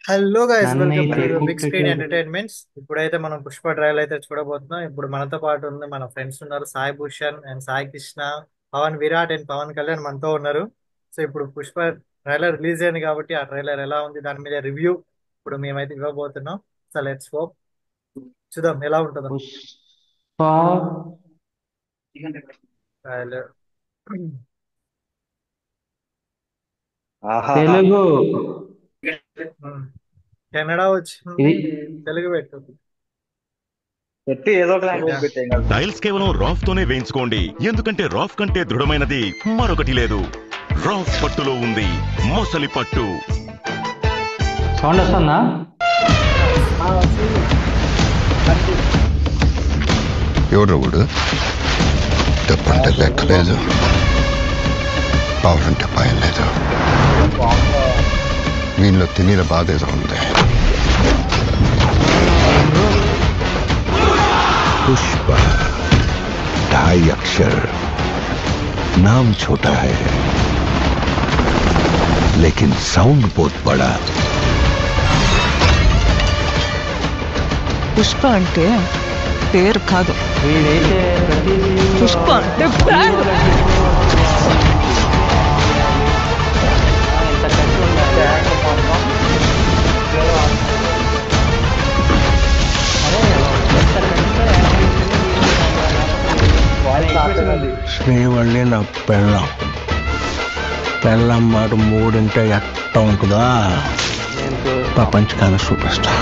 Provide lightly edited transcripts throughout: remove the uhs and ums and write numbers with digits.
Hello guys, welcome to నన్నైతే big screen కుట్టేటోడు. Entertainments. ఇప్పుడైతే మనం పుష్ప ట్రయల్ అయితే చూడబోతున్నాం. ఇప్పుడు మనతో పాటు ఉంది మన ఫ్రెండ్స్ ఉన్నారు, సాయి భూషణ్ అండ్ సాయి కృష్ణ, పవన్ విరాట్ అండ్ పవన్ కళ్యాణ్ మనతో ఉన్నారు. సో ఇప్పుడు పుష్ప ట్రైలర్ రిలీజ్ అయింది కాబట్టి ఆ ట్రైలర్ ఎలా ఉంది దాని మీద రివ్యూ ఇప్పుడు మేమైతే ఇవ్వబోతున్నాం. సో లెట్స్ హోప్, చూద్దాం ఎలా ఉంటుందో పుష్ప ట్రైలర్. ఆహాహా. తెలుగు. కెనడా ఇది వచ్చింది, తెలుగు పెట్టు. పెట్టి ఏదో ఒక లాంగ్వేజ్ యా. పెట్టేం కదా. టైల్స్ కేవలం రాఫ్ తోనే వేయించుకోండి, ఎందుకంటే రాఫ్ కంటే దృఢమైనది మరొకటి లేదు. రాఫ్ పట్టులో ఉంది మొసలి పట్టు. సౌండ్ వస్తుందా? ఎవరు వాడు? డబ్బంటే లెక్కలేదు, పావులంటే భయం లేదు. వీళ్ళలో తెలియని బాధ ఏదో ఉంది. पुष्प 2.5 अक्षर, नाम छोटा है लेकिन साउंड बहुत बड़ा. పుష్ప అంటే పేరు కాదు, వీడైతే ప్రతి పుష్ప అంటే బ్రాండ్. ఇంత కట్టి ఉండాలి. అదే, ఎంత కట్టితే animation ఉంది. శ్రీవల్లి నా పెళ్ళం. పెళ్ళం మాట మూడింటే ఎట్ట ఉంటుందా? నేను ప్రపంచకాల సూపర్ స్టార్.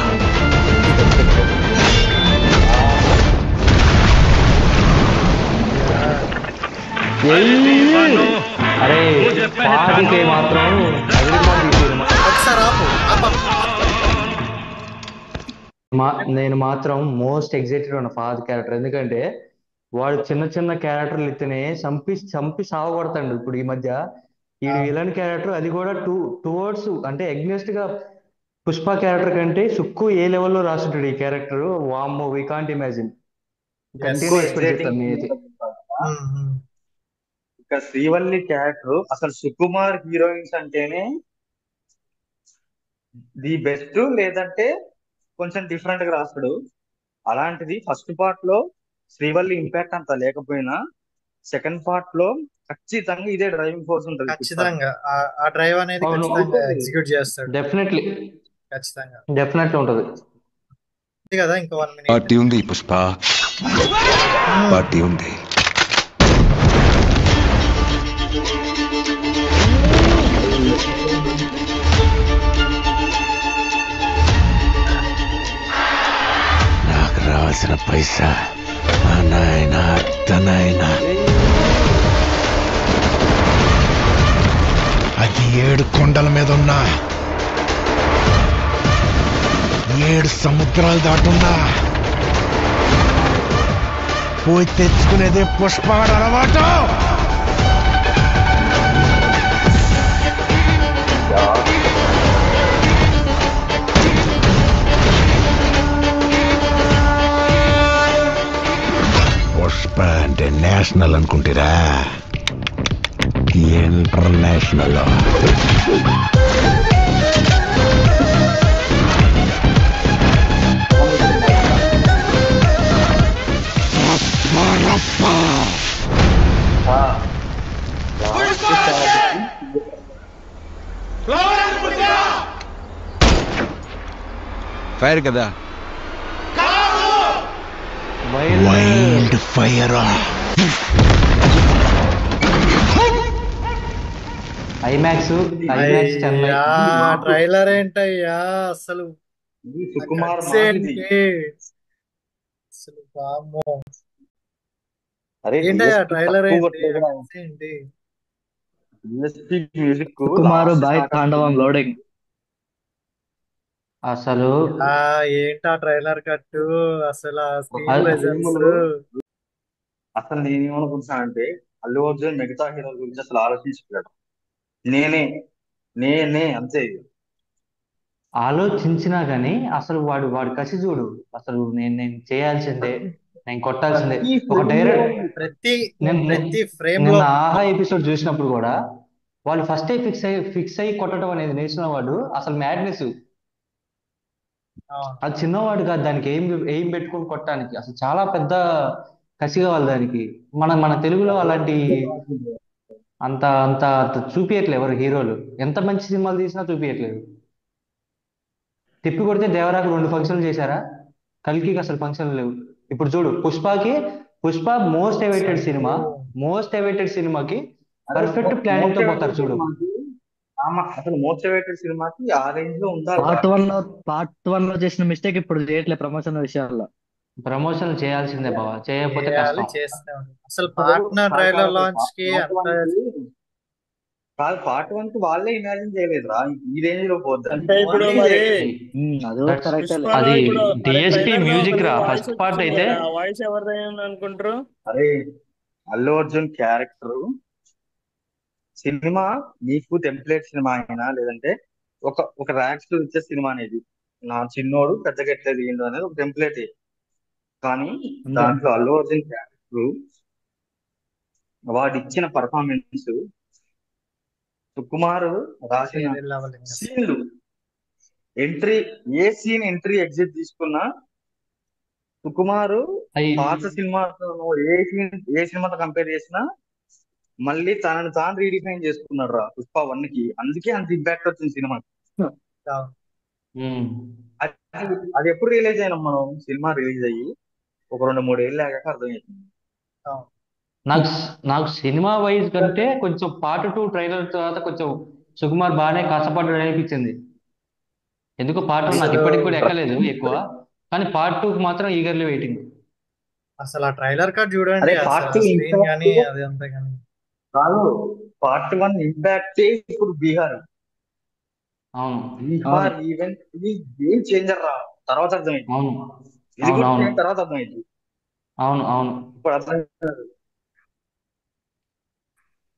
అరే, పాటికే మాత్రం అగ్రిమెంట్ తీసేరు. ఒకసారి ఆపు, ఆపు. నేను మాత్రం మోస్ట్ ఎగ్జైటెడ్ ఉన్న ఫాదర్ క్యారెక్టర్. ఎందుకంటే వాడు చిన్న చిన్న క్యారెక్టర్లు ఇస్తేనే చంపి చంపి సావగొడతాడు. ఇప్పుడు ఈ మధ్య ఈ విలన్ క్యారెక్టర్, అది కూడా టువర్డ్స్ అంటే ఎగ్నెస్ట్ గా పుష్ప క్యారెక్టర్ కంటే సుక్కు ఏ లెవెల్లో రాస్తుంటాడు ఈ క్యారెక్టర్. వామ్మో, we can't imagine. Yes. Continue expect చేస్తాను నేనైతే. ఉమ్. ఇక శ్రీవల్లి క్యారెక్టర్ అసలు సుకుమార్ హీరోయిన్స్ అంటేనే ది బెస్ట్, లేదంటే కొంచెం డిఫరెంట్ గా రాస్తాడు. అలాంటిది ఫస్ట్ పార్ట్ లో శ్రీవల్లి ఇంపాక్ట్ అంత లేకపోయినా సెకండ్ పార్ట్ లో ఖచ్చితంగా ఇదే డ్రైవింగ్ ఫోర్స్ ఉంటుంది పుష్పకి. ఖచ్చితంగా ఆ డ్రైవ్ అనేది అవును, ఖచ్చితంగా ఎగ్జిక్యూట్ చేస్తాడు. డెఫినెట్లీ ఖచ్చితంగా డెఫినెట్లీ ఉంటది. ఉంది కదా, ఇంకా 1 minute. పార్టీ ఉంది పుష్ప, పార్టీ ఉంది. నాకు రావాల్సిన పైసా నాయనా అత్తనాయనా. అది 7 కొండల మీద ఉన్నా, 7 సముద్రాలు దాటున్నా పోయి తెచ్చుకునేదే పుష్పాడు అలవాటు. పుష్ప అంటే నేషనల్ అనుకుంటారా? ఇంటర్నేషనల్. ఫైర్ కదా, wild fire. IMAX IMAX Chennai. అయ్యా, ట్రైలర్ ఏంటయ్యా అసలు. ఇది సుకుమార్ cuts మాట ఇది. ఏంటి అసలు, వామ్మో. అరే ఏంటయ్యా DSP ట్రైలర్ తక్కువ ఏంటి, కొట్టలేదు. cuts ఏంటి. DSP music Sukumar last boy start తాండవం అవుతుంది. లోడింగ్. అసలు ఆ ఏంటా ట్రైలర్ కట్టు, అసలు ఆ స్క్రీన్ అల్- ప్రెజెన్స్. అసలు నేనేమనుకుంటున్నా అంటే అల్లు అర్జున్ మిగతా హీరోల గురించి అసలు ఆలోచించట్లేడు. నేనే నేనే అంతే. ఆలోచించినా గానీ అసలు వాడు వాడు కసి చూడు. అసలు నేను చేయాల్సిందే, నేను కొట్టాల్సిందే. ప్రతి ఒక frame లో డైరెక్ట్ ప్రతి నేను ప్రతి ఫ్రేమ్ లో నిన్న ఆహా ఎపిసోడ్ చూసినప్పుడు కూడా వాళ్ళు ఫస్ట్ ఫిక్స్ అయ్యి కొట్టడం అనేది నేర్చిన వాడు అసలు మ్యాడ్నెస్. అవును. అది చిన్నవాడు కాదు, దానికి ఏం పెట్టుకొని కొట్టడానికి అసలు చాలా పెద్ద కసి కావాలి దానికి. మన మన తెలుగులో అలాంటి అంత అంత అంత చూపియట్లేదు ఎవరు హీరోలు. ఎంత మంచి సినిమాలు తీసినా చూపియట్లేదు. తిప్పి కొడితే దేవరాకు 2 ఫంక్షన్లు చేశారా, కల్కికి అసలు ఫంక్షన్లు లేవు. ఇప్పుడు చూడు పుష్పకి, పుష్ప మోస్ట్ అవైటెడ్ అసలు సినిమా, మోస్ట్ అవైటెడ్ సినిమాకి అరే పర్ఫెక్ట్ ప్లానింగ్ మోస్ట్ తో పోతారు అవైటెడ్ చూడు. సినిమాకి అసలు మోస్ట్ అవైటెడ్ సినిమాకి ఆ రేంజ్ లో ఉండాలిరా. పార్ట్ 1 లో చేసిన మిస్టేక్ ఇప్పుడు చేయట్లేదు ప్రమోషన్ విషయాల్లో. ప్రమోషన్లు చేయాల్సిందే బావ, చేయకపోతే చేయాలి, కష్టం. చేస్తూనే ఉంటాం. అసలు అసలు పార్ట్నర్ కాదు ట్రైలర్ కాదు లాంచ్ కి పార్ట్ అంత వన్ కి కాదు పార్ట్ వన్ కి వాళ్ళే ఇమాజిన్ చేయలేదురా ఈ రేంజ్ లో పోద్దని. అంటే ఇప్పుడు మనమే మరి చేయలేదు. అది కూడా దట్స్ కరెక్టే. పుష్పలో అది ఇప్పుడు అరే డిఎస్పి ట్రైలర్ లో మ్యూజిక్ ఒకరిది రా. వాయిస్ ఫస్ట్ పార్ట్ వచ్చేసింది అయితే కదా, ఆ వాయిస్ ఎవరిది అనుకుంటారు? అరే అల్లు అర్జున్ క్యారెక్టర్ సినిమా నీకు టెంప్లెట్ సినిమా అయినా లేదంటే ఒక ఒక ర్యాక్స్ ఇచ్చే సినిమా అనేది, నా చిన్నోడు పెద్దగా ఎట్లా దిగిండు అనేది ఒక టెంప్లెట్. కానీ అంతే. దాంట్లో అల్లు అర్జున్ క్యారెక్టర్ వాడు ఇచ్చిన పర్ఫార్మెన్స్, సుకుమార్ రాసిన వేరే లెవెల్ ఇంకా. సీన్లు, ఎంట్రీ, ఏ సీన్ ఎంట్రీ ఎగ్జిట్ తీసుకున్నా సుకుమారు అయి పాత సినిమాతో నువ్వు ఏ సినిమాతో కంపేర్ చేసినా మళ్ళీ తనను తాను రీడిఫైన్ చేసుకున్నాడు రా పుష్ప 1 కి. అందుకే అంత ఇంపాక్ట్ వచ్చింది సినిమా. అవును. ఉమ్. అది ఎప్పుడు రియలైజ్ అయినాం మనం, సినిమా రిలీజ్ అయ్యి ఒక 2-3 ఏళ్ళు ఆగాక అర్థమవుతుంది. అవును. నాకు నాకు సినిమా వైజ్ కంటే కొంచెం పార్ట్ 2 ట్రైలర్ తర్వాత కొంచెం సుకుమార్ బాగానే కష్టపడ్డాడు అనిపించింది. ఎందుకో పార్ట్ 1 నాకు అసలు ఇప్పటికి కూడా ఎక్కలేదు ఎక్కువ, కానీ పార్ట్ 2 మాత్రం ఈగర్లీ వెయిటింగ్. అసలు ఆ ట్రైలర్ కార్డ్ చూడండి, అదే అసలు పార్ట్ ఆ స్క్రీన్ ఇంపాక్ట్ కానీ అది అంతా కానీ. కాదు, పార్ట్ 1 ఇంపాక్ట్ ఇప్పుడు బీహార్. అవును బీహార్ ఈవెంట్ ఇది గేమ్ చేంజర్ రా. తర్వాత అర్థమైంది, అవును ఇది అవును కూడా అవును తర్వాత అర్థమైంది. అవును అవును. ఇప్పుడు అర్థం కాదు.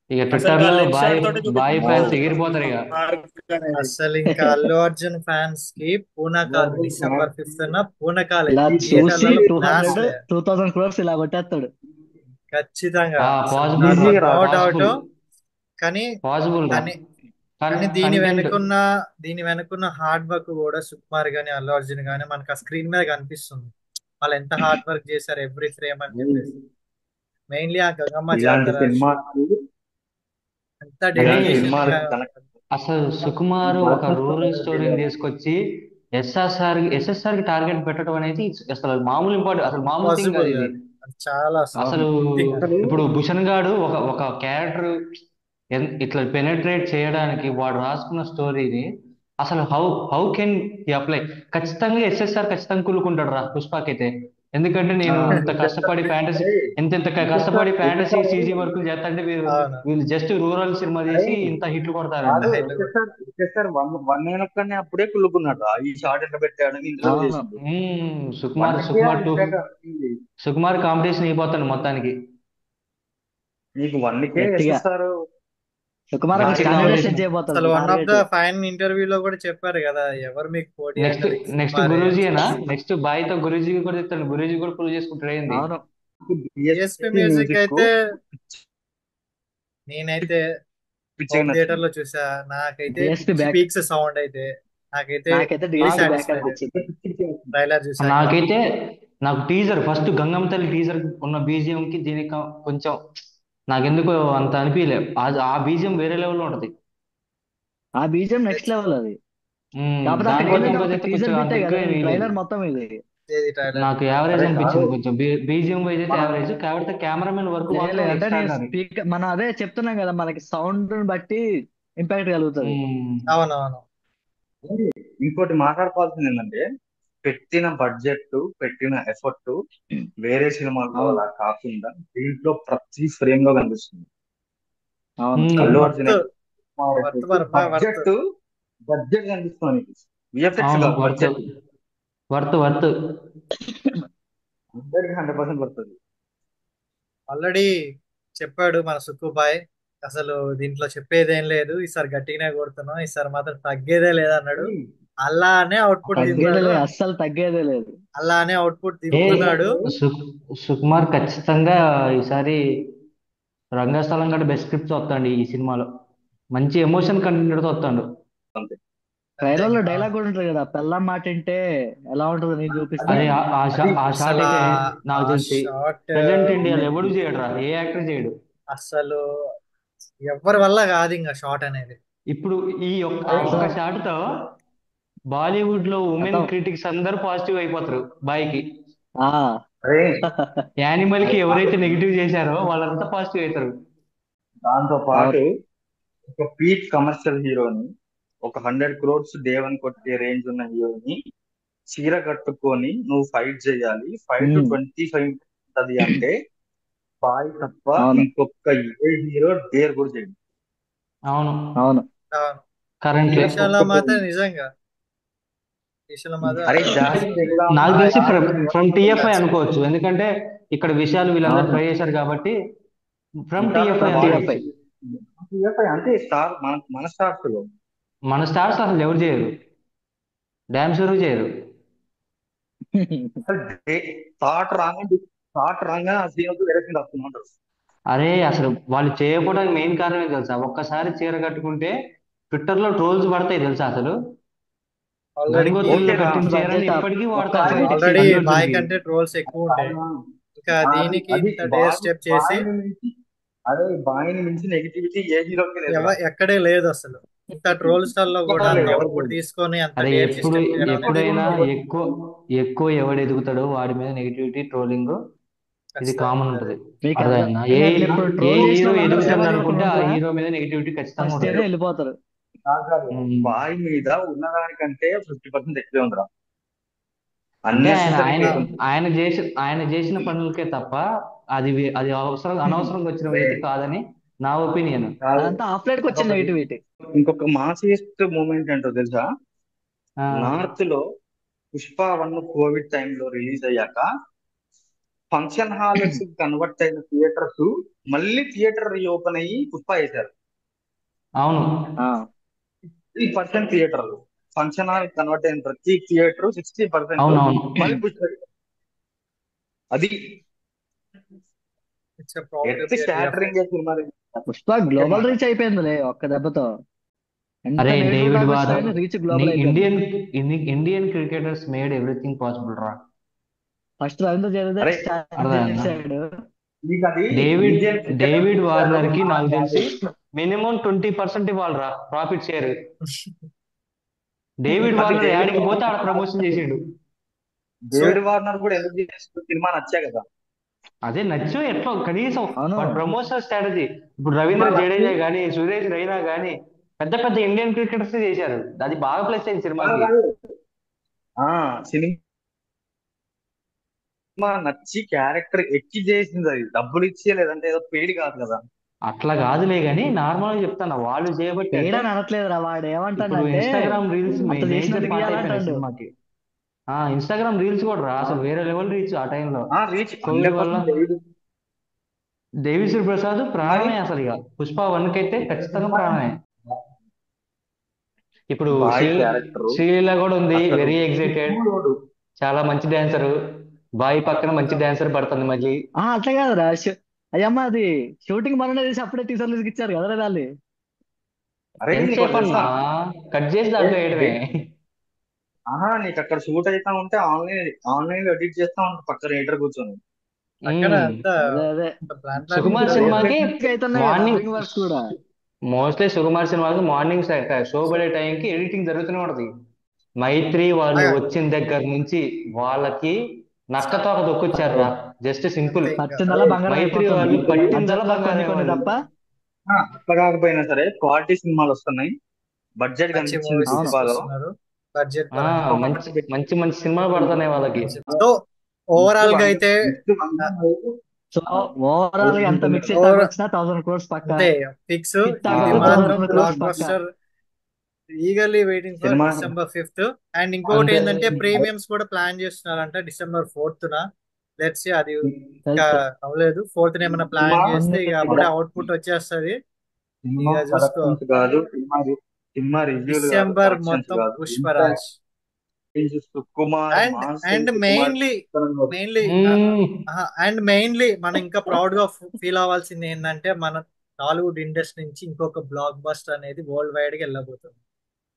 ఇక అసలు ట్విట్టర్ లో వాళ్ళు లెగ్ బాయ్ షాట్ తోటి బాయ్ చూపించారు ఫ్యాన్స్ ఎగిరిపోతారు ఇక. అనేది. అసలు ఇంకా అల్లు అర్జున్ ఫ్యాన్స్ కి పూనకాలు. December 5th పూనకాలే ఇలా చూసి థియేటర్లలో 200 బ్లాస్ట్లే. 2000 crores ఇలా కొట్టేస్తాడు. ఖచ్చితంగా అసలు పాసిబుల్ రా, ఈజీగా నో డౌట్. పాసిబుల్, కానీ పాసిబుల్ రా. కానీ కానీ కానీ కంటెంట్ దీని వెనుకున్న హార్డ్ వర్క్ కూడా సుకుమార్ గానీ అల్లు అర్జున్ గానీ మనకు ఆ స్క్రీన్ మీద కనిపిస్తుంది. వాళ్ళు ఎంత హార్డ్ వర్క్ చేశారు ఎవ్రీ ఫ్రేమ్ అని చెప్పేసి. మెయిన్లీ ఆ గంగమ్మ ఇలాంటి జాతర షూట్ సినిమాకి ఎంత అరే ఇలాంటి డెడికేషన్ సినిమాలు గా. అసలు సుకుమార్ ఒక రూరల్ స్టోరీని తీసుకొచ్చి ఎస్ఎస్ఆర్ కి టార్గెట్ పెట్టడం అనేది అసలు మామూలు ఇంపార్టెంట్, అసలు మామూలు థింగ్ కాదు పాసిబుల్ ఇది. అది చాలా అసలు సంథింగ్ అది. ఇప్పుడు భూషణ్ గాడు ఒక క్యారెక్టర్ ఇట్లా పెనట్రేట్ చేయడానికి వాడు రాసుకున్న స్టోరీని అసలు హౌ హౌ కెన్ అప్లై. ఖచ్చితంగా ఎస్ఎస్ఆర్ ఖచ్చితంగా కూలుకుంటాడు రా పుష్పకైతే. ఎందుకంటే నేను ఇంత కష్టపడి ఫ్యాంటసీ, ఎంత కష్టపడి ఫ్యాంటసీ సీజీ వర్క్ చేస్తాంటే అవును. వీళ్ళు జస్ట్ రూరల్ సినిమా తీసి ఇంత హిట్లు కొడతారంట. కాదు, హైట్ కూడా. వన్ అయినక్కడనే అప్పుడే కుళ్ళుకున్నాడు రా. ఈ షార్ట్ ఎట్లా పెట్టాడని ఇంట్లో అవును. చేసిండు. సుకుమార్ 1 కే సుకుమార్ టూ impact వచ్చింది. సుకుమార్ కాంపిటీషన్ అయిపోతాడు మొత్తానికి. నీకు 1 కే గట్టిగా ఎస్ఎస్ఆర్ సుకుమార్ గట్టి స్టాండర్డ్ సెట్ కాంపిటీషన్. చేయబోతాడు అసలు one of the target. Fine ఇంటర్వ్యూలో కూడా చెప్పారు కదా, ఎవరు మీకు పోటీ నెక్స్ట్ అంటే నెక్స్ట్ సుకుమారే అని గురూజీనా, చెప్పేసి. నెక్స్ట్ బాయ్ తో గురూజీ కూడా చెప్తాడు. గురూజీ కూడా ప్రూవ్ చేసుకుంటాడు ఏంది. అవును. డిఎస్పి మ్యూజిక్ అయితే నేనైతే పిచ్చిగా హోమ్ నచ్చింది. థియేటర్ లో చూసా. నాకైతే డిఎస్పి బ్యాక్. పీక్స్ సౌండ్ అయితే నాకైతే నాకైతే ఫుల్లీ డిఎస్పి బ్యాక్ సాటిస్ఫైడ్ అనిపించింది. ట్రైలర్ చూసాక. నాకైతే నాకు టీజర్ ఫస్ట్ గంగమ్మ తల్లి టీజర్ ఉన్న బీజిఎం కి దీనికి కొంచెం నాకెందుకో అంత అనిపించలే. ఆ బీజిఎం వేరే లెవెల్లో ఉంటది. ఆ బీజిఎం నెక్స్ట్ లెవెల్ అది. కాకపోతే అక్కడ దానికోసం ఏంటంటే కంపేర్ ఒక చేస్తే టీజర్ కొంచెం అంత బిట్టే కదా, ఎక్కువ ఈ ట్రైలర్ మొత్తం ఇది. ఏది ట్రైలర్ నాకు యావరేజ్ అరే అనిపించింది కాదు, కొంచెం. బీజిఎం వైజ్ అయితే యావరేజ్, కాబట్టి కెమెరామెన్ వర్క్ మాత్రం అంటే నేను ఎక్స్ట్రాడినరీ. స్పీకర్ మనం అదే చెప్తున్నాం కదా, మనకి సౌండ్ బట్టి ఇంపాక్ట్ కలుగుతుంది. అవునవును. ఇంకోటి మాట్లాడుకోవాల్సింది ఏంటంటే, పెట్టిన బడ్జెట్, పెట్టిన ఎఫర్ట్ వేరే సినిమాల్లో అవును. అలా కాకుండా దీంట్లో ప్రతి ఫ్రేమ్ లో కనిపిస్తుంది. అవును. Allu worth Arjun worth worth budget కనిపిస్తుంది. విఎఫ్ఎక్స్ అవును, కాదు, వర్త్ బడ్జెట్ వర్త్ వర్త్. 100% పడుతుంది. ఆల్రెడీ చెప్పాడు మన సుక్కుబాయ్, అసలు దీంట్లో చెప్పేదేం లేదు, ఈసారి గట్టిగానే కొడుతున్నాం, ఈసారి మాత్రం తగ్గేదే లేదన్నాడు. అలానే అవుట్పుట్ తగ్గేదే దింపాడు. లేదు, అస్సలు తగ్గేదే లేదు. అలానే అవుట్పుట్ ఏ దింపుతున్నాడు. సుకుమార్ ఖచ్చితంగా ఈసారి రంగస్థలం కంటే బెస్ట్ స్క్రిప్ట్ వస్తాడు ఈ సినిమాలో. మంచి ఎమోషన్ కంటెంట్ తో వస్తాడు. అంతే. అంతే ట్రైలర్ లో ఇంకా డైలాగ్ కూడా ఉంటుంది కదా, పెళ్ళాం మాట అంటే ఎలా ఉంటుందో నేను చూపిస్తా అరే అని. ఆ షాట్ అసలు అయితే నాకు ఆ తెలిసి షాట్ ప్రజెంట్ ఇండియాలో ఎవడు చేయడు రా, ఏ యాక్టర్ చేయడు. అసలు ఎవరి వల్ల కాదు ఇంకా షాట్ అనేది. ఇప్పుడు ఆ ఒక్క అసలు షాట్ తో బాలీవుడ్ లో ఉమెన్ కథం. క్రిటిక్స్ అందరూ పాజిటివ్ అయిపోతారు బాయ్కి. ఆ అరే యానిమల్ కి ఎవరైతే అది నెగిటివ్ చేశారో వాళ్ళంతా పాజిటివ్ అవుతారు. దాంతో అవును. పాటు ఒక పీక్ కమర్షియల్ హీరోని, ఒక 100 crores డే వన్ కొట్టే రేంజ్ ఉన్న హీరోని చీర కట్టుకొని నువ్వు ఫైట్ చేయాలి, ఫైట్ ఉమ్, 25 ఉంటది అంటే బాయ్ తప్ప అవును ఇంకొక ఏ హీరో డేర్ కూడా చేయడు. అవును, అవును. ఆ, ఈ కరెంట్లీ. విషయంలో మాత్రం నిజంగా ఈ విషయంలో మాత్రం అరే అసలు జాస్తి ఎలా నాకు ఉన్నా తెలిసి ఫ్రమ్ టిఎఫ్ఐ ఉండాల్సింది. అనుకోవచ్చు, ఎందుకంటే ఇక్కడ విషయాలు వీళ్ళందరూ అవును ట్రై చేశారు కాబట్టి ఫ్రమ్ విశాల్ టిఎఫ్ఐ ఫ్రమ్ అనుకోవచ్చు. టిఎఫ్ఐ. అంటే స్టార్ మన స్టార్స్ లో మన స్టార్స్ అసలు ఎవరు చేయరు, డ్యామ్ షూర్ చేయరు. అసలు థాట్ రాగా ఆ సీన్ వేరే సీన్ వస్తుంటారు. అరే అసలు వాళ్ళు చేయకపోవడానికి మెయిన్ కారణం ఏం తెలుసా, ఒక్కసారి చీర కట్టుకుంటే ట్విట్టర్ లో ట్రోల్స్ పడతాయి తెలుసా అసలు. ఆల్రెడీకి గంగోత్రిలో ఓకే రా, కట్టిన పెట్టింది చీరని బడ్జెట్ ఇప్పటికీ ఒక్క వాడతారు ఫైట్ కి ఆల్రెడీ అల్లు బాయ్ అర్జున్కి. కంటే ట్రోల్స్ ఎక్కువ ఉంటాయి. ఇంకా దీనికి అది ఇంత డేర్ స్టెప్ చేసి బాయిని మించి అదే బాయిని మించి నెగిటివిటీ ఏ హీరోకి లేదు. ఎక్కడే లేదు అసలు. ఇంత ట్రోల్స్ లో కూడా అంత అవుట్పుట్ తీసుకొని అంత అరే డేర్ స్టెప్ చేయడం అనేది ఎప్పుడైనా ఎక్కువ ఎక్కువ ఎవడు ఎదుగుతాడో వాడి మీద నెగిటివిటీ ట్రోలింగ్ ఇది ఖచ్చితంగా కామన్ ఉంటది. ఉంటది. మీకు అర్థమైందా, అర్థం కావట్లేదు, ఇప్పుడు ఏ ట్రోల్ చేసిన హీరో వాళ్ళందరూ సినిమా ఎదుగుతాడు చూడకుండా అనుకుంటే ఆ ఉంటారా? హీరో మీద నెగిటివిటీ ఖచ్చితంగా ఫస్ట్ ఉంటది. డేనే వెళ్ళిపోతారు. ఉమ్. బాయ్ మీద ఉన్నదానికంటే 50% ఎక్కువే ఉందిరా. అంటే ఆయన అన్నెసెసరీ ఆయన హేట్ ఉంది. ఆయన చేసిన పనులకే తప్ప అది అనవసరంగా వచ్చిన అరే వ్యక్తి కాదని నా ఒపీనియన్. కాదు, అదంతా ఆఫ్ లైట్ కి వచ్చిన నెగిటివిటీ. ఇంకొక మాసియస్ట్ మూమెంట్ ఏంటో తెలుసా? నార్త్ లో పుష్ప 1 కోవిడ్ టైంలో రిలీజ్ అయ్యాక ఫంక్షన్ హాల్స్ కన్వర్ట్ అయిన థియేటర్స్ మళ్ళీ థియేటర్ రీఓపెన్ అయ్యి పుష్ప వేశారు. అవును 60% థియేటర్లు ఫంక్షన్ హాల్ కన్వర్ట్ అయిన ప్రతి థియేటర్ 60% అవునవును మళ్ళీ పుష్ప. అది it's proud to at be stuttering సినిమా. పుష్ప గ్లోబల్ రీచ్ అయిపోయిందిలే ఒక్క దెబ్బతో. ఎంత అరే నెగిటివ్ డేవిడ్ టాక్ వార్ వచ్చినా కానీ రీచ్ గ్లోబల్ అయిపోయింది. Indian cricketers made everything possible రా. ఫస్ట్ రవీంద్ర జడేజా అరే స్టార్ట్ అర్థమైందా, చేశాడు. మీకు అది David Indian cricket David Warner కి నాకు కాదు. తెలిసి మినిమం 20% ఇవ్వాలరా ప్రాఫిట్ షేర్. డేవిడ్ అది వార్నర్ యాడికి పోతే ఆడ ప్రమోషన్ చేసిండు. సో డేవిడ్ వార్నర్ కూడా ఎందుకు చేసిన సినిమా నచ్చా కదా. అదే నచ్చు ఎట్లా కనీసం అవును వాడి ప్రమోషనల్ స్ట్రాటజీ. ఇప్పుడు రవీంద్ర సినిమా నచ్చి జడేజా గానీ సురేష్ రైనా గానీ పెద్ద పెద్ద ఇండియన్ క్రికెటర్స్ చేశారు, అది బాగా ప్లస్ అయింది సినిమాకి. ఆ సినిమా నచ్చి క్యారెక్టర్ ఎక్కి చేసింది, అది డబ్బులు ఇచ్చి లేదంటే ఏదో పెయిడ్ కాదు కదా. అట్లా కాదులే గానీ నార్మల్ గా చెప్తాను వాళ్ళు చేయబట్టి. అంటే పేడని అనట్లేదురా, వాడు ఇప్పుడు ఏమంటాడంటే ఇన్స్టాగ్రామ్ రీల్స్ అంత మేజర్ చేసినంత పార్ట్ అయిపోయినాయి గీయాలంటాడు. సినిమాకి. ఇన్స్టాగ్రామ్ రీల్స్ కూడా రా అసలు వేరే లెవెల్ రీచ్ ఆ టైంలో. రీచ్ కోవిడ్ వల్ల 100% దేవిశ్రీ ప్రసాద్ మరి ప్రాణమే అసలు. ఇక పుష్ప 1 కైతే ఖచ్చితంగా ప్రాణమే. ఇప్పుడు బాయ్ క్యారెక్టర్ శ్రీలీల కూడా ఉంది, అసలు వెరీ ఎగ్జైటెడ్, చూడోడు. చాలా మంచి డాన్సర్. బాయ్ పక్కన మంచి డాన్సర్ పడుతుంది మళ్ళీ. అట్లా కాదురా, అయ్యమ్మ అది షూటింగ్ మననే చేసి అప్పుడే టీజర్ రిలీజ్ ఇచ్చారు కదా వాళ్ళు. అరే నీకు ఎంతసేపు ఒకటి అన్నా తెలుసా? కట్ చేసి దాంట్లో వేయడమే. నీకు అక్కడ షూట్ అవుతా ఉంటే ఆన్లైన్ లో ఎడిట్ చేస్తా ఉంటా పక్కన ఎడిటర్ కూర్చొని. అక్కడ ఉమ్. అంత అదే అదే ప్లాన్ సుకుమార్ ఉంటుంది. సినిమాకి అవుతున్నాయి కదా మార్నింగ్ డబ్బింగ్ వర్క్స్ కూడా. మోస్ట్లీ సుకుమార్ సినిమాకి మార్నింగ్ షో పడే టైంకి ఎడిటింగ్ జరుగుతూనే ఉంటది. మైత్రి వాళ్ళు అలాగా వచ్చిన దగ్గర నుంచి వాళ్ళకి నక్కతోక దొక్కొచ్చారా, జస్ట్ సింపుల్. అంతే ఇంకా పట్టిందల్లా బంగారం మైత్రి అయిపోతుంది. వాళ్ళు పట్టిందల బడ్జెట్ లో కొన్ని బంగారం కొన్ని వాళ్ళు. తప్ప. అట్లా కాకపోయినా సరే క్వాలిటీ సినిమాలు వస్తున్నాయి. బడ్జెట్ మంచి కనిపించింది మూవీస్ అవును పుష్పలో. తీసుకొస్తున్నారు బడ్జెట్ ఆ పరంగా. మంచి మంచి మంచి సినిమాలు పడుతున్నాయి వాళ్ళకి. సో ఓవరాల్ గా అయితే సో ఓవరాల్ గా ఎంత మిక్సీ టాక్ ఓవర్ వచ్చినా 1000 crores పక్క. అంతే ఫిక్స్. హిట్ టాక్ ఇది వస్తే మాత్రం 1000 crores బ్లాక్ పక్క. Buster. Eagerly waiting for cinema December 5th. And ఇంకొకటి అంతే. ఏంటంటే ప్రీమియమ్స్ కూడా ప్లాన్ చేస్తున్నారంట December 4th. లెట్స్ అది ఇంకా తెలుసు. అవ్వలేదు. 4th ఏమైనా ప్లాన్ చేస్తే ఇక అప్పుడే అవుట్పుట్ వచ్చేస్తుంది. సినిమా ఇక చూసుకో. కలెక్షన్స్ కాదు, సినిమా రివ్యూలు కాదు, డిసెంబర్ కలెక్షన్స్ మొత్తం కాదు, Pushparaj. Sukumar and mass and Sukumar mainly mainly hmm. And mainly మనం ఇంకా ప్రౌడ్ గా ఫీల్ అవ్వాల్సింది ఏంటంటే మన టాలీవుడ్ ఇండస్ట్రీ నుంచి ఇంకొక బ్లాక్ బస్టర్ అనేది వరల్డ్ వైడ్ గా వెళ్ళబోతుంది.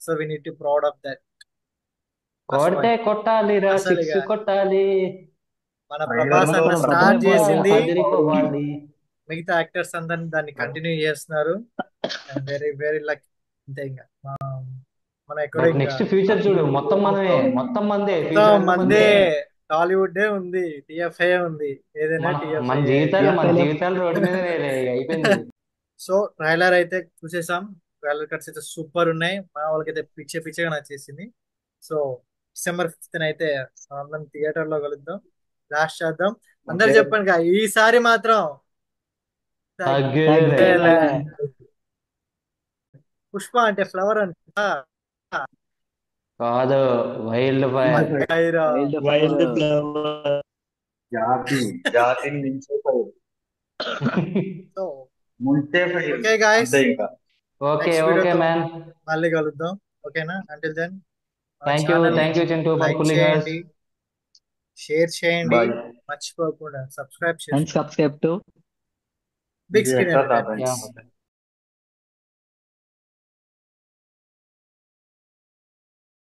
So we need to proud of that. కొడితే కొట్టాలిరా, అసలు ఇక సిక్స్ కొట్టాలి, మన ట్రైలర్ ప్రభాస్ లో అన్న స్టార్ట్ అదిరిపోవాలి, చేసింది, అదిరిపోవాలి. మిగతా యాక్టర్స్ అందరిని దాన్ని కంటిన్యూ చేస్తున్నారు. And very very luck. అంతే ఇంకా మన ఎక్కడ బట్ ఇంకా నెక్స్ట్ ఫ్యూచర్ చూడు, మొత్తం మనమే, మొత్తం మందే, మొత్తం ఫ్యూచర్ అంతా మందే. మందే. టాలీవుడ్ ఉంది, టిఎఫ్ఐ ఉంది, ఏదైనా మన టిఎఫ్ఐ. మన జీవితాలు రోడ్డు మీద అయిపోయింది. సో ట్రైలర్ అయితే చూసేసాం. ట్రైలర్ కట్స్ అయితే సూపర్ ఉన్నాయి. మన వాళ్ళకైతే పిచ్చగా నచ్చేసింది. సో December 5th అయితే మనం థియేటర్ లో కలుద్దాం, లాస్ట్ చేద్దాం. అందరు ఓకే. చెప్పండి కదా, ఈసారి మాత్రం తగ్గేదేలే. తగ్గేదేలే. పుష్ప అంటే ఫ్లవర్ అంట కాదు, వైల్డ్ ఫైర్. ఫైరా. Wild flower. జాతిని మించే ఫైర్, సో ముంచే ఫైర్. ఓకే గాయస్, అంతే ఇంకా. ఓకే నెక్స్ట్ ఓకే వీడియోతో మ్యాన్. మళ్ళీ కలుద్దాం. ఓకేనా? Until then thank you Chintu for like pulling us. చేయండి, షేర్ చేయండి, Bye. మర్చిపోకుండా సబ్స్క్రైబ్ అండ్ చేసుకోండి. సబ్స్క్రైబ్ టు బిగ్ స్క్రీన్ ఎట్లా ఎంటర్టైన్మెంట్స్. తాతండి?